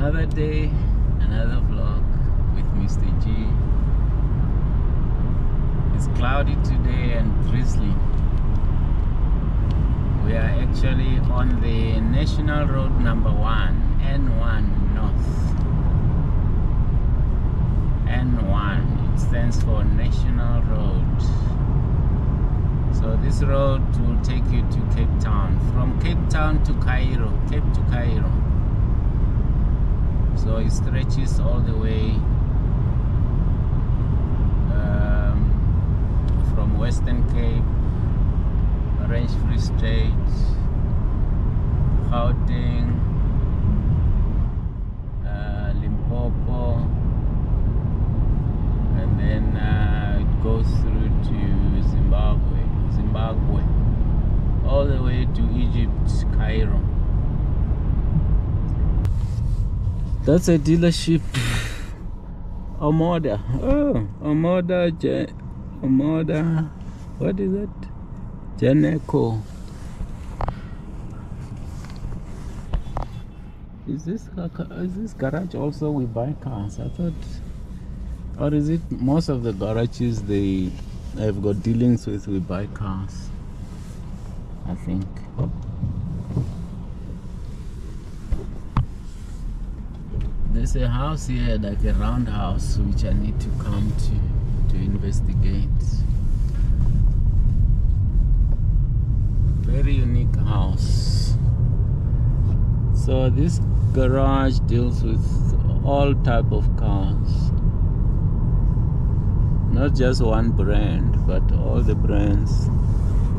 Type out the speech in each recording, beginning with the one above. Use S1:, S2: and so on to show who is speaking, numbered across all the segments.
S1: Another day, another vlog with Mr. G. It's cloudy today and drizzly. We are actually on the National Road number 1, N1 North. N1, it stands for National Road. So this road will take you to Cape Town. From Cape Town to Cairo, Cape to Cairo. So it stretches all the way from Western Cape, Orange Free State, Gauteng, Limpopo, and then it goes through to Zimbabwe, all the way to Egypt, Cairo. That's a dealership. Omoda. Oh, Omoda. What is it? Janeco. Is this garage also we buy cars? I thought, or is it most of the garages they have got dealings with we buy cars? I think. There's a house here, like a round house, which I need to come to investigate. Very unique house. So this garage deals with all type of cars, not just one brand, but all the brands.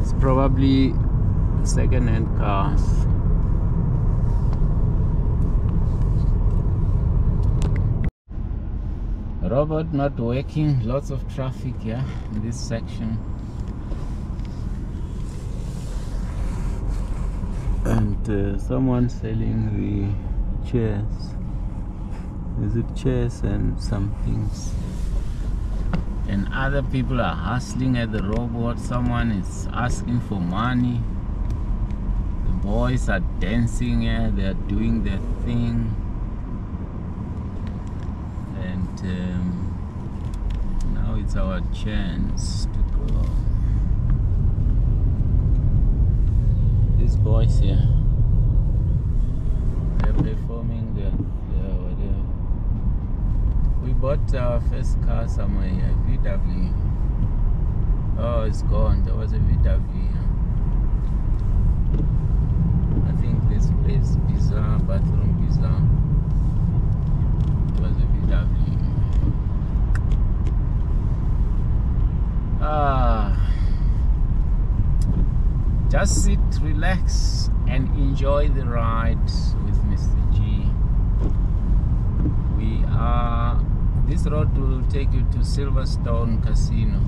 S1: It's probably second-hand cars. Robot not working, lots of traffic here in this section. And someone selling the chairs. Is it chairs and some things? And other people are hustling at the robot. Someone is asking for money. The boys are dancing here, they are doing their thing. Now it's our chance to go. These boys here, they're performing their whatever. We bought our first car somewhere here, VW. Oh, it's gone. There was a VW here. I think this place, Bizarre, bathroom Bizarre. It was a VW. Just sit, relax, and enjoy the ride with Mr. G. This road will take you to Silverstone Casino,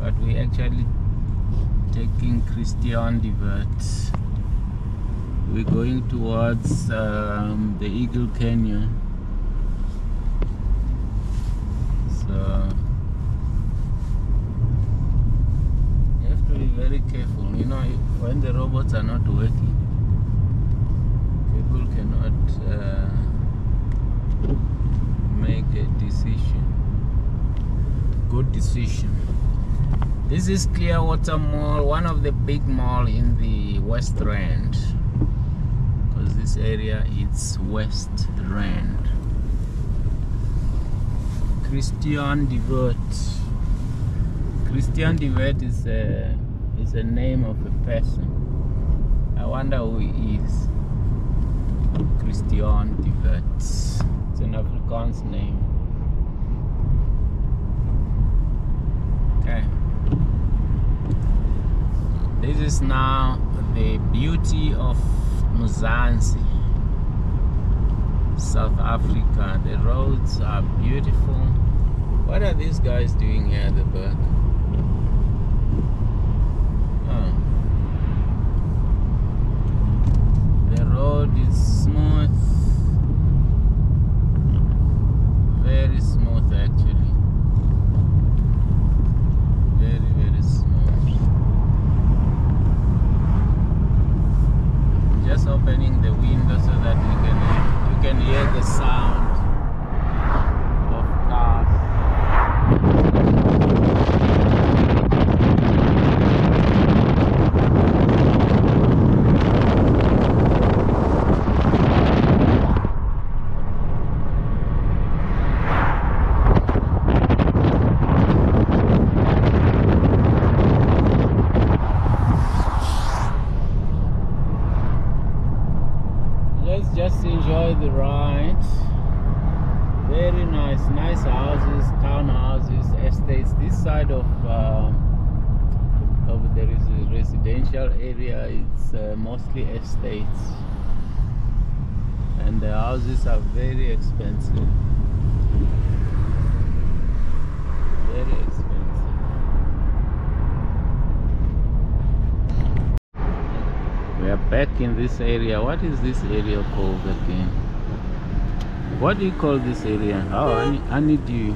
S1: but we actually taking Christian Divert. We're going towards the Eagle Canyon. So very careful, you know, when the robots are not working, people cannot make a good decision. This is Clearwater Mall, one of the big malls in the West Rand, because this area is West Rand. Christian Divert. Christian Divert is a name of a person. I wonder who he is. Christian Divert. It's an Afrikaans name. Okay. This is now the beauty of Mzansi, South Africa. The roads are beautiful. What are these guys doing here at the back? The road is smooth, very smooth actually, very smooth. Just opening the window so that we can enjoy the ride. Very nice houses, townhouses, estates. This side of there is a residential area. It's mostly estates, and the houses are very expensive. Very expensive. We are back in this area. What is this area called again? What do you call this area? Oh, Honeydew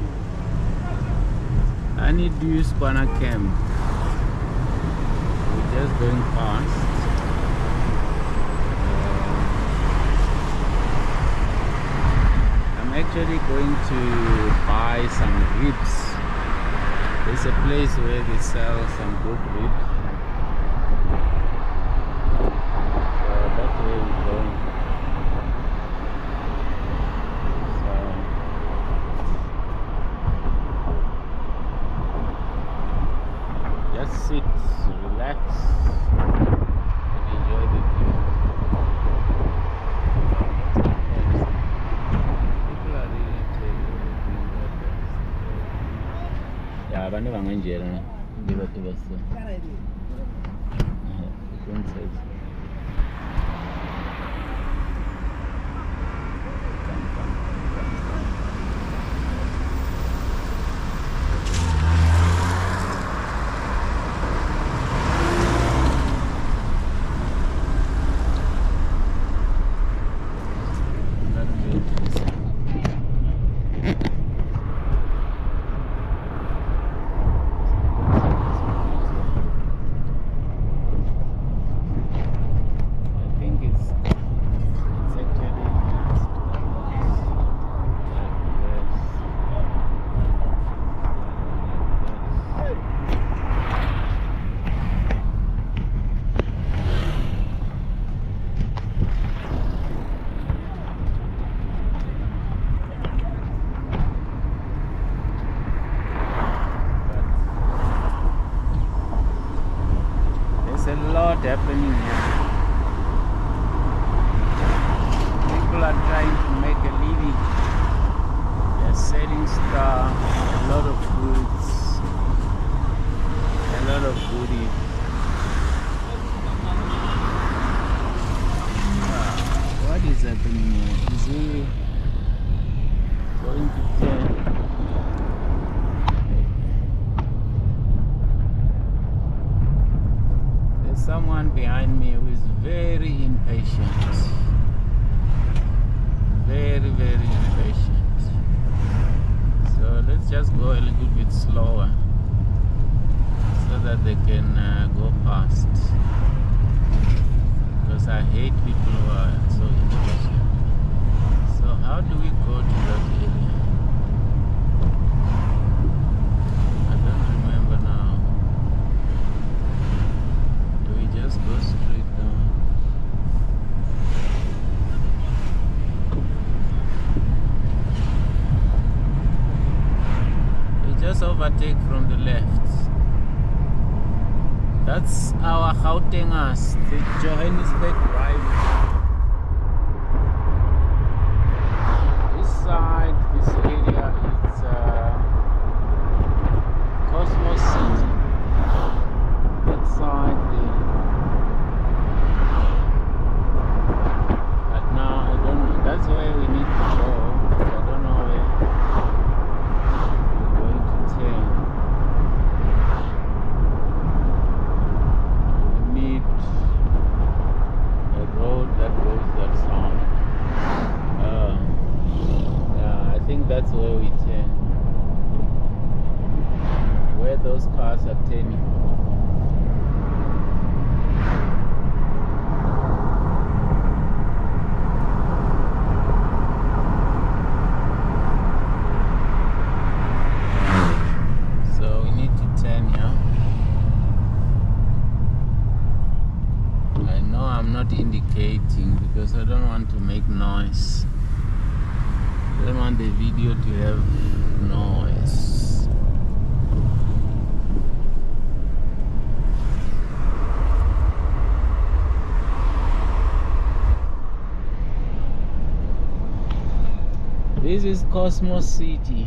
S1: Spanner Camp. We're just going past. I'm actually going to buy some ribs. There's a place where they sell some good ribs. So that's where we're going. Just sit, relax, and enjoy the view. People are really doing their best. Yeah, abantu bangenjela ngibathi bese. Inside. There's a lot happening here. People are trying to make a living. They're selling stuff, a lot of goods, a lot of goodies. What is happening here? Is he going to turn? Someone behind me who is very impatient, very impatient. So let's just go a little bit slower so that they can go past, because I hate people who are so impatient. So how do we go to that area? I don't remember now. Just go straight down. We just overtake from the left. That's our Gautengers, the Johannesburg drive. This side, this area is Cosmos City. That side there. That's where we need to go. I don't know where we're going to turn. We need a road that goes that sound. Yeah, I think that's where we turn. Where those cars are turning. Indicating because I don't want to make noise. I don't want the video to have noise. This is Cosmos City.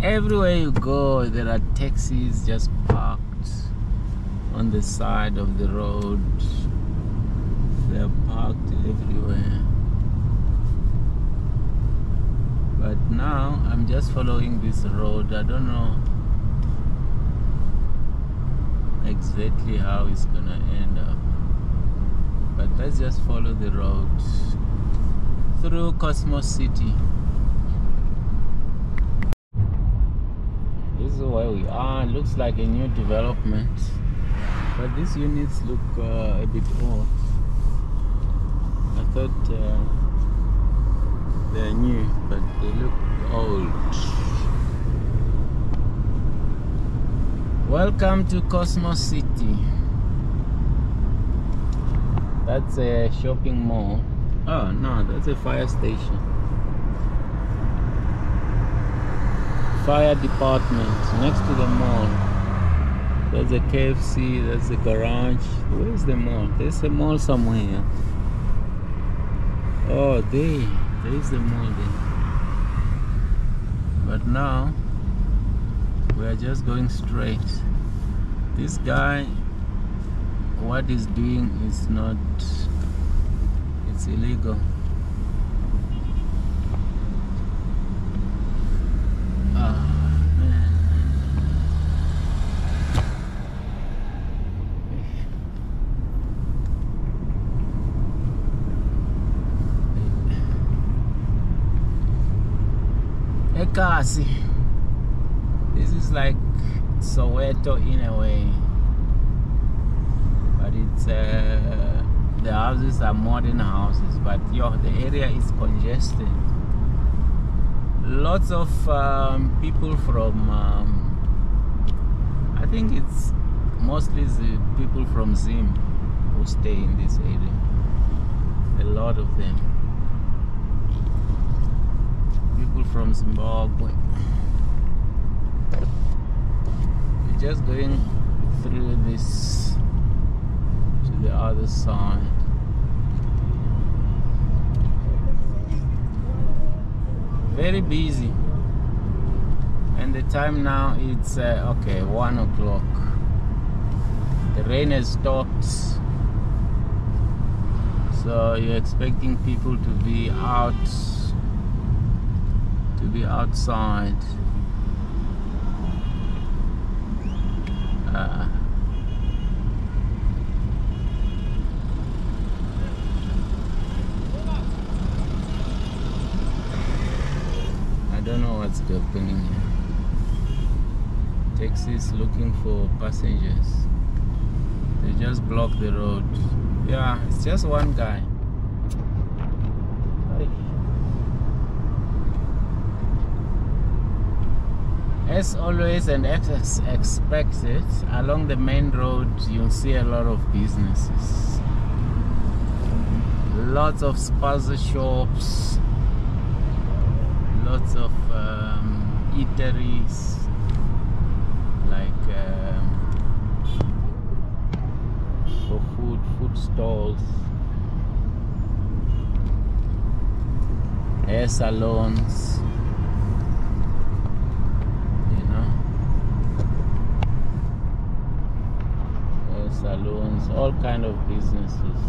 S1: Everywhere you go, there are taxis just parked on the side of the road. They're parked everywhere. But now I'm just following this road. I don't know exactly how it's gonna end up, but let's just follow the road through Cosmos City. This is where we are. Looks like a new development, but these units look a bit old. I thought they're new, but they look old. Welcome to Cosmos City. That's a shopping mall. Oh no, that's a fire station. Fire department next to the mall. There's a KFC, there's a garage. Where's the mall? There's a mall somewhere. Oh, there's the mall there. But now we are just going straight. This guy, what he's doing is not, it's illegal. Ekasi. This is like Soweto in a way, but it's the houses are modern houses, but the area is congested. Lots of people from I think it's mostly the people from Zim who stay in this area. A lot of them. People from Zimbabwe. We're just going through this to the other side. Very busy, and the time now it's okay, 1 o'clock. The rain has stopped, so you're expecting people to be out, to be outside. I don't know what's happening here. Taxis looking for passengers. They just block the road. Yeah, it's just one guy. As always and as expected, along the main road you'll see a lot of businesses. Lots of spaza shops, lots of eateries, like for food stalls, hair salons, you know, hair salons, all kind of businesses.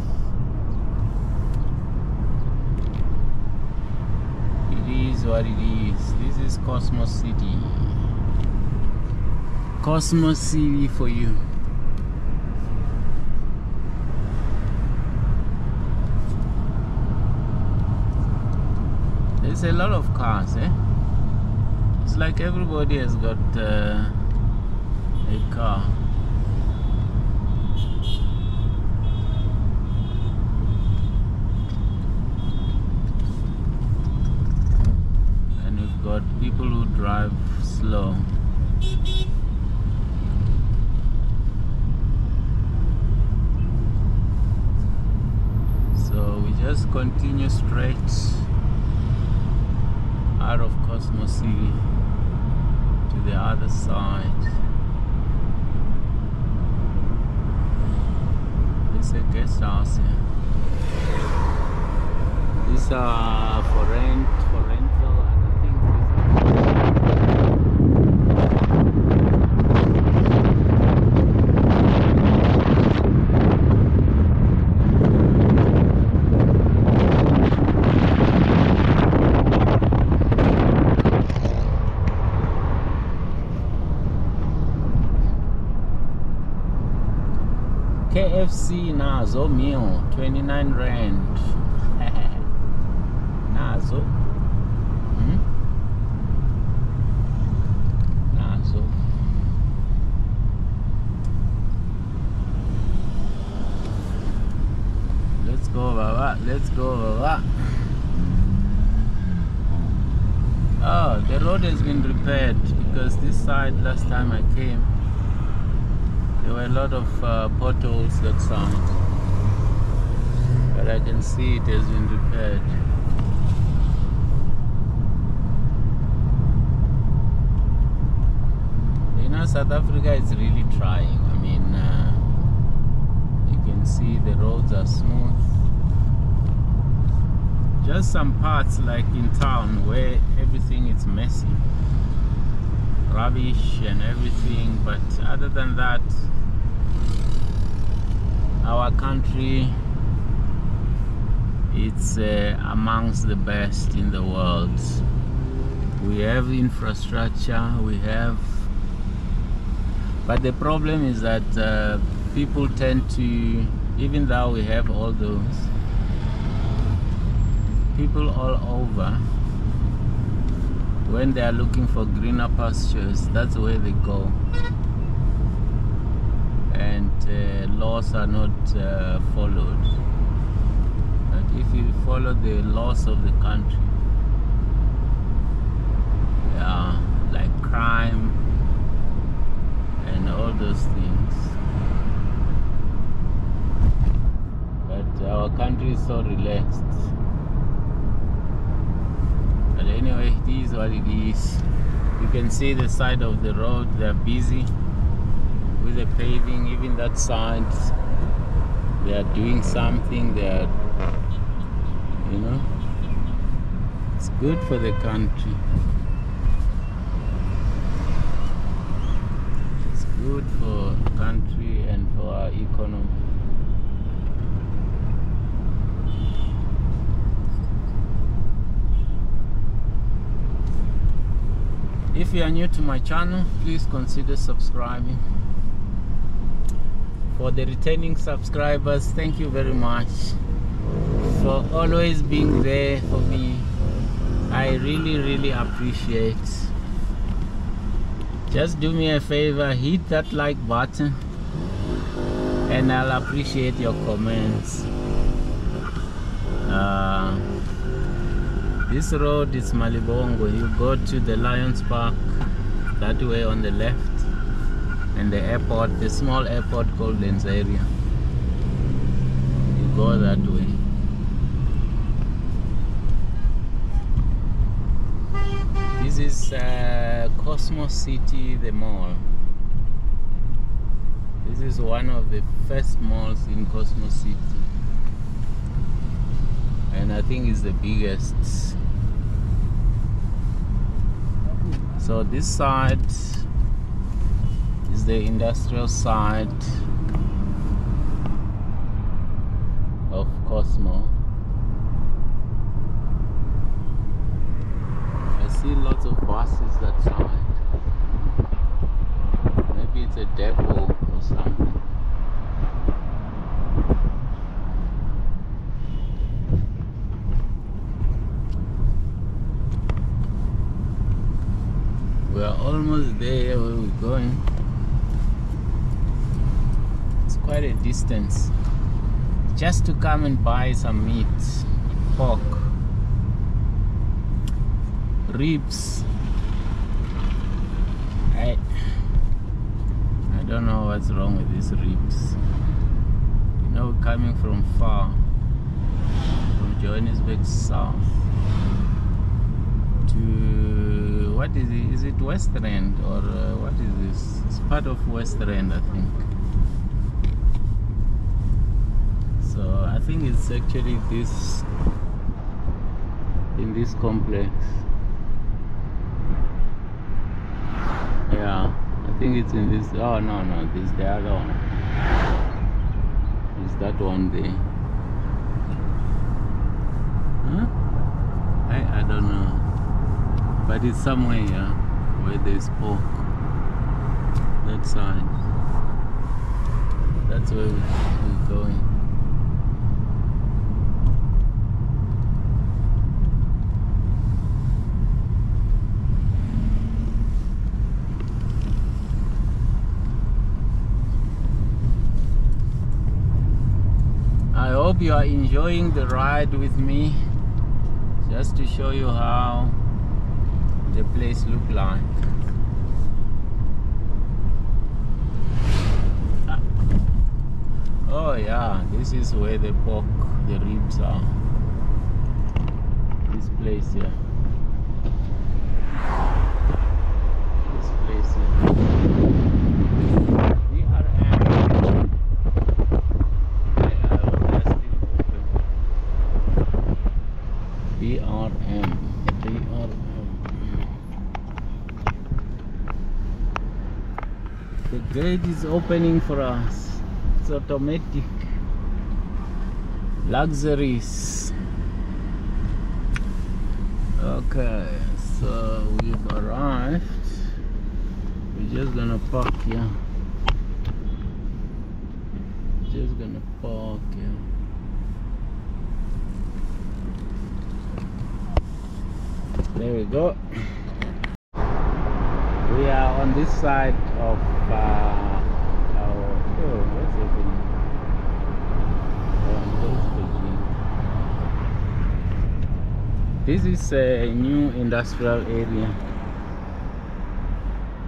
S1: It is what it is. This is Cosmos City. Cosmos City for you. There's a lot of cars, eh? It's like everybody has got a car. straight out of Cosmos City to the other side. It's a guest house here. These are for rental. I think KFC nazo meal 29 rand. Nazo. Nazo. Let's go, Baba. Let's go, Baba. Oh, the road has been repaired because this side last time I came there were a lot of potholes that side, but I can see it has been repaired. You know, South Africa is really trying. I mean, you can see the roads are smooth. Just some parts like in town where everything is messy, rubbish and everything, but other than that, our country, it's amongst the best in the world. We have infrastructure, we have, but the problem is that people tend to, even though we have all those, people all over, when they are looking for greener pastures, that's where they go. And laws are not followed. But if you follow the laws of the country, yeah, like crime and all those things. But our country is so relaxed. But anyway, it is what it is. You can see the side of the road, they're busy with the paving. Even that side, they are doing something. They are, you know, it's good for the country. It's good for the country and for our economy. If you are new to my channel, please consider subscribing. For the returning subscribers, thank you very much for always being there for me. I really appreciate. Just do me a favor, hit that like button and I'll appreciate your comments. This road is Malibongo. You go to the Lions Park that way on the left, and the airport, the small airport called Lenzaria. You go that way. This is Cosmos City, the mall. This is one of the first malls in Cosmos City, and I think it's the biggest. So this side is the industrial side of Cosmo. I see lots of buses that side. Maybe it's a depot or something. We are almost there where we're going. It's quite a distance just to come and buy some meat, pork, ribs. I don't know what's wrong with these ribs. You know, coming from far, from Johannesburg South to, what is it? Is it West Rand or what is this? It's part of West Rand, I think. So I think it's actually this, in this complex. Yeah, I think it's in this. Oh no, this is the other one. It's that one there. Huh? I don't know, but it's somewhere here where there's pork. That side. That's where we're going. I hope you are enjoying the ride with me, just to show you how the place look like. Oh yeah, this is where the pork, the ribs are. This place here. This place here. BRM. The gate is opening for us. It's automatic. Luxuries. Okay, so we've arrived. We're just gonna park here. Just gonna park here. There we go. We are on this side of what's happening? This is a new industrial area.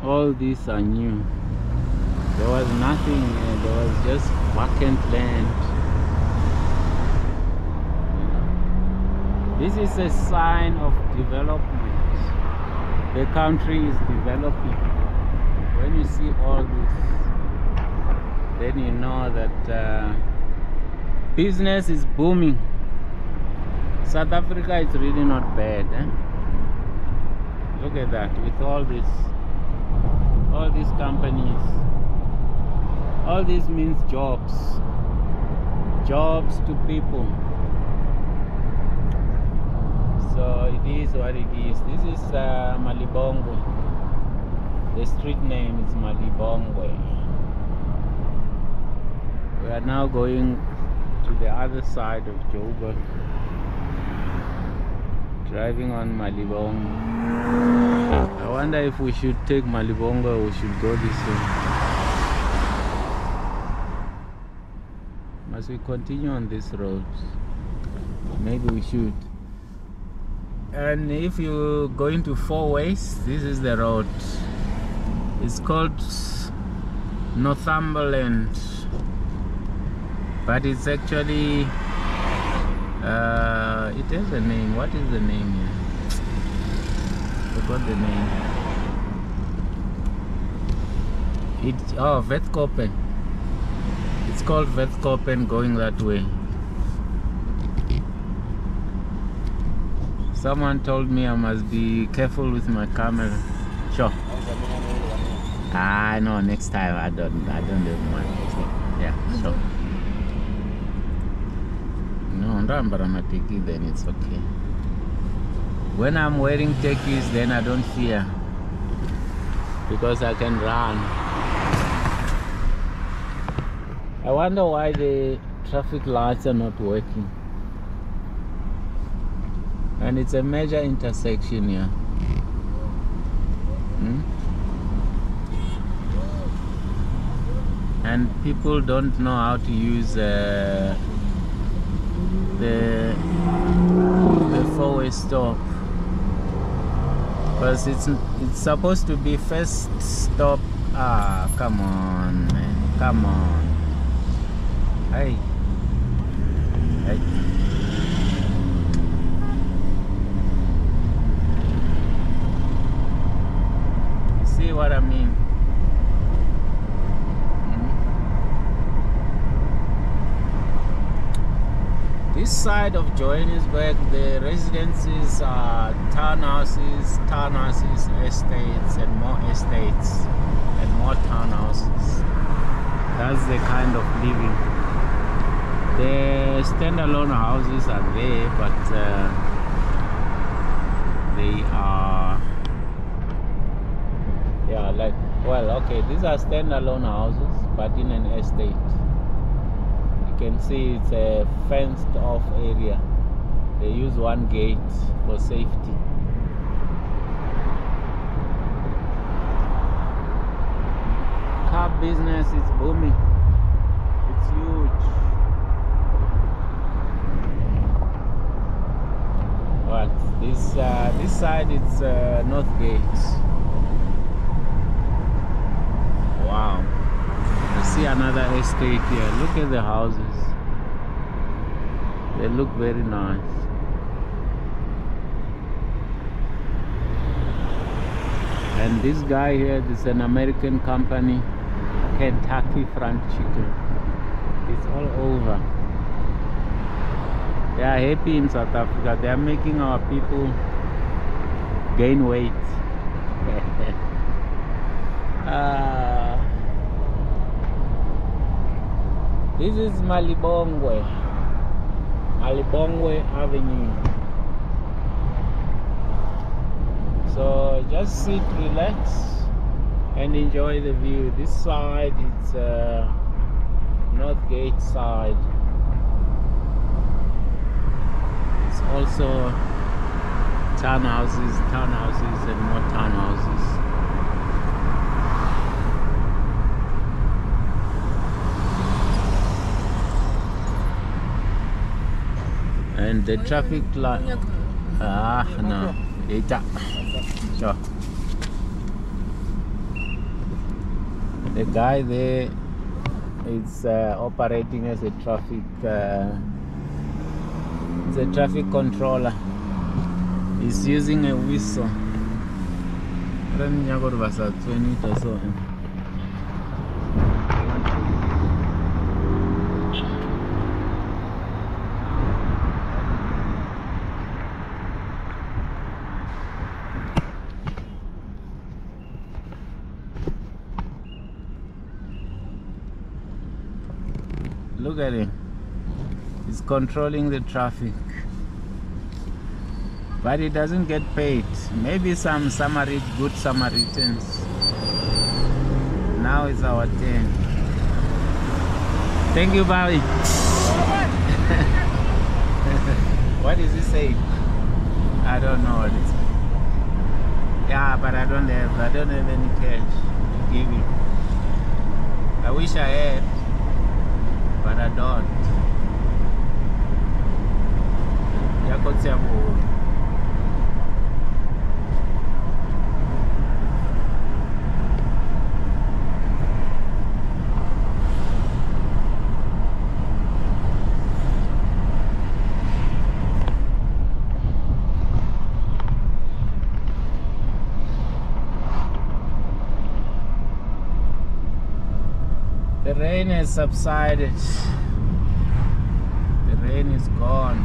S1: All these are new. There was nothing here. There was just vacant land. This is a sign of development. The country is developing. When you see all this, then you know that business is booming. South Africa is really not bad. Look at that, with all these companies. All this means jobs. Jobs to people. So it is what it is. This is Malibongwe. The street name is Malibongwe. We are now going to the other side of Joburg, driving on Malibongwe. I wonder if we should take Malibongwe or we should go this way. Must we continue on this road? Maybe we should. And if you go into 4 ways, this is the road. It's called Northumberland, but it's actually it has a name. What is the name here? Forgot the name. It's Wetkoppen. It's called Wetkoppen, going that way. Someone told me I must be careful with my camera. Sure. No, next time I don't do one. Yeah, sure. No, then it's okay. When I'm wearing techies, then I don't fear, because I can run. I wonder why the traffic lights are not working. And it's a major intersection here. And people don't know how to use the 4-way stop, because it's supposed to be first stop. Come on, man, come on. Hey. see what I mean? This side of Johannesburg, the residences are townhouses, estates, and more estates, and more townhouses. That's the kind of living. The standalone houses are there, but they are, yeah, like, well, okay, these are standalone houses, but in an estate. You can see it's a fenced off area. They use one gate for safety. Car business is booming. It's huge. But this side it's North Gate. Wow. I see another estate here. Look at the houses. They look very nice. And this guy here, this is an American company, Kentucky Fried Chicken. It's all over. They are happy in South Africa. They are making our people gain weight. This is Malibongwe Avenue. So just sit, relax, and enjoy the view. This side, it's North Gate side. It's also townhouses, and more townhouses. And the traffic light. No. Later. Sure. The guy there is operating as a traffic. It's a traffic controller. He's using a whistle. Look at him. He's controlling the traffic. But he doesn't get paid. Maybe some good Samaritans. Now it's our turn. Thank you, Bobby. What is he saying? I don't know what it's. Yeah, but I don't have any cash to give you. I wish I had, but I don't. The rain has subsided. The rain is gone.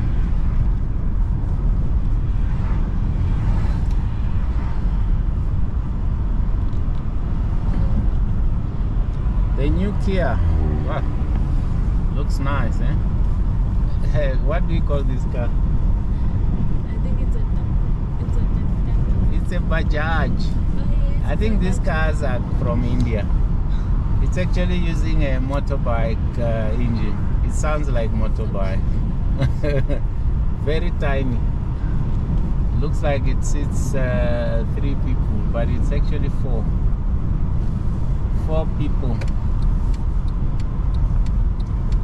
S1: The new Kia, wow, looks nice, eh? What do you call this car?
S2: I think it's
S1: It's a Bajaj.
S2: Oh, yes,
S1: I think these cars are from India. It's actually using a motorbike engine. It sounds like motorbike. Very tiny. Looks like it sits 3 people, but it's actually 4. 4 people.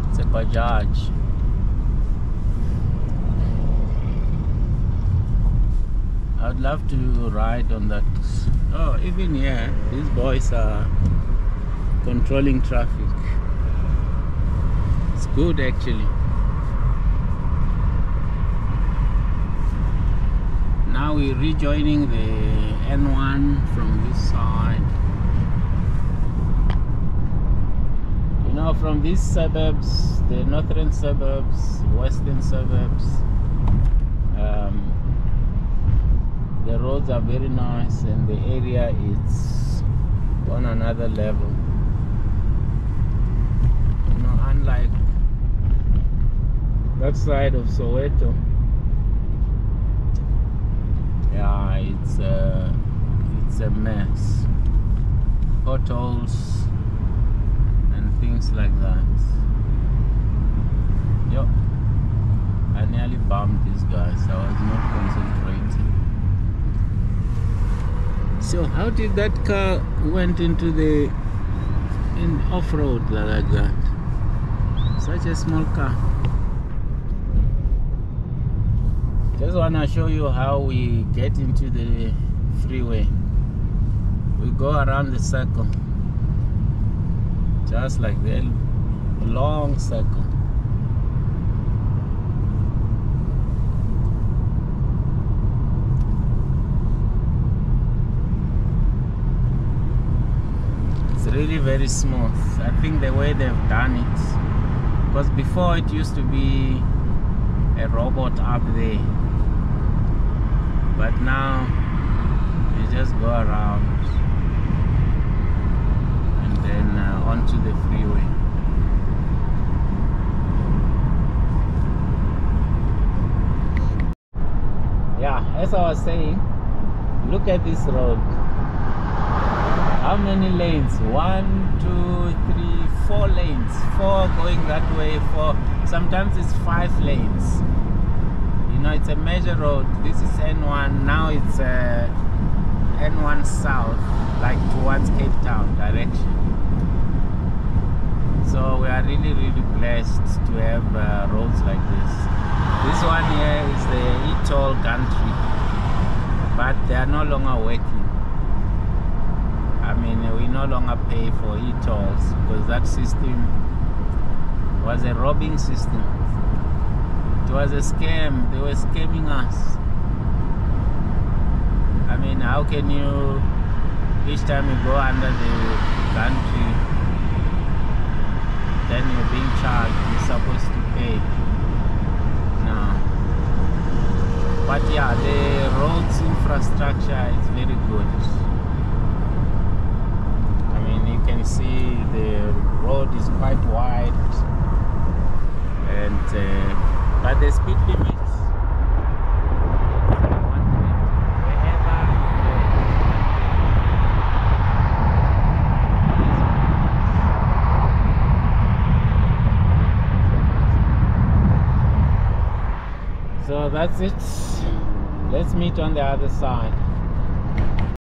S1: It's a Bajaj. I'd love to ride on that. Oh, even here, these boys are controlling traffic. It's good actually. Now we're rejoining the N1 from this side. You know, from these suburbs, the northern suburbs, western suburbs, the roads are very nice and the area is on another level. You know, unlike that side of Soweto, yeah, it's a mess. Potholes and things like that. Yep, I nearly bumped these guys. I was not concentrating. So how did that car went into the off-road like that? Such a small car. Just want to show you how we get into the freeway. We go around the circle, just like that, long circle. It's really very smooth. I think the way they've done it, because before it used to be a robot up there, but now you just go around and then onto the freeway. Yeah, as I was saying, look at this road. How many lanes? 1, 2, 3, 4 lanes. 4 going that way, 4. Sometimes it's 5 lanes. You know, it's a major road. This is N1. Now it's N1 south, like towards Cape Town direction. So we are really blessed to have roads like this. This one here is the e-toll gantry, but they are no longer working. I mean, we no longer pay for e-tolls because that system was a robbing system. It was a scam. They were scamming us. I mean, how can you, each time you go under the gantry, then you're being charged, you're supposed to pay. No. But yeah, the roads infrastructure is very good. I mean, you can see the road is quite wide, and but the speed limit so that's it. Let's meet on the other side.